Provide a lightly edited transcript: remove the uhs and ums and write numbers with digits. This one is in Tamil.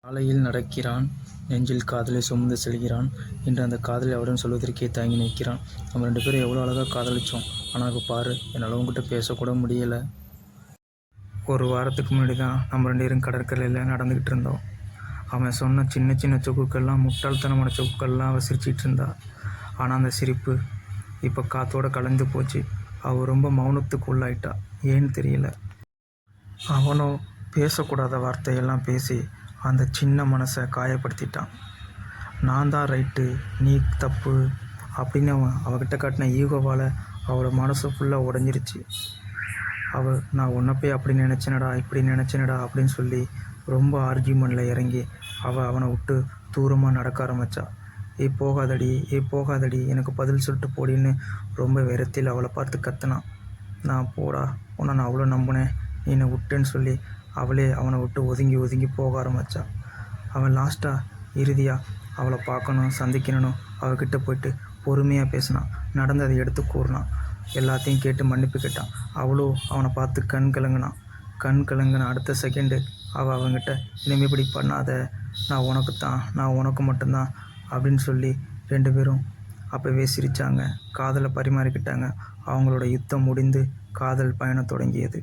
சாலையில் நடக்கிறான், நெஞ்சில் காதலை சுமந்து செல்கிறான். இன்று அந்த காதலை அவரிடம் சொல்வதற்கே தயங்கி நிற்கிறான். நம்ம 2 பேரும் எவ்வளோ அழகாக காதலிச்சோம். ஆனால் இப்போ பாரு, என்னால் உன்கிட்ட பேசக்கூட முடியல. ஒரு வாரத்துக்கு முன்னாடி தான் நம்ம 2 பேரும் கடற்கரையில் நடந்துக்கிட்டு இருந்தோம். அவன் சொன்ன சின்ன சின்ன சொக்குக்கள்லாம், முட்டாள்தனமான சொக்குக்கள்லாம் அவள் சிரிச்சிட்டு இருந்தா. ஆனால் அந்த சிரிப்பு இப்போ காற்றோட கலந்து போச்சு. அவள் ரொம்ப மௌனத்துக்கு உள்ளாயிட்டா. ஏன்னு தெரியல. அவனோ பேசக்கூடாத வார்த்தையெல்லாம் பேசி அந்த சின்ன மனசை காயப்படுத்திட்டான். நான் தான் ரைட்டு, நீ தப்பு அப்படின்னு அவகிட்ட காட்டின ஈகோவால் அவளோட மனசு ஃபுல்லாக உடஞ்சிருச்சு. நான் உன்னை போய் அப்படி நினச்சினடா, இப்படி நினச்சினடா அப்படின்னு சொல்லி ரொம்ப ஆர்கியூமெண்ட்டில் இறங்கி அவனை விட்டு தூரமாக நடக்க ஆரம்பித்தா. போகாதடி, எனக்கு பதில் சொல்லிட்டு போடின்னு ரொம்ப விரத்தில் அவளை பார்த்து கத்துனான். நான் போடா, உன்னை நான் அவ்வளோ நம்பினேன், நீ என்னை விட்டேன்னு சொல்லி அவளே அவனை விட்டு ஒதுங்கி போக ஆரம்பித்தா. அவன் இறுதியாக அவளை பார்க்கணும், சந்திக்கணும், அவகிட்ட போயிட்டு பொறுமையாக பேசினான். நடந்ததை எடுத்து கூறினான். எல்லாத்தையும் கேட்டு மன்னிப்பு கேட்டான். அவளோ அவனை பார்த்து கண் கலங்கின அடுத்த செகண்டு அவங்கிட்ட, இனிமேல் இப்படி பண்ணாத, நான் உனக்கு மட்டும்தான் அப்படின்னு சொல்லி 2 பேரும் அப்போவே சிரித்தாங்க. காதலை பரிமாறிக்கிட்டாங்க. அவங்களோட யுத்தம் முடிந்து காதல் பயணம் தொடங்கியது.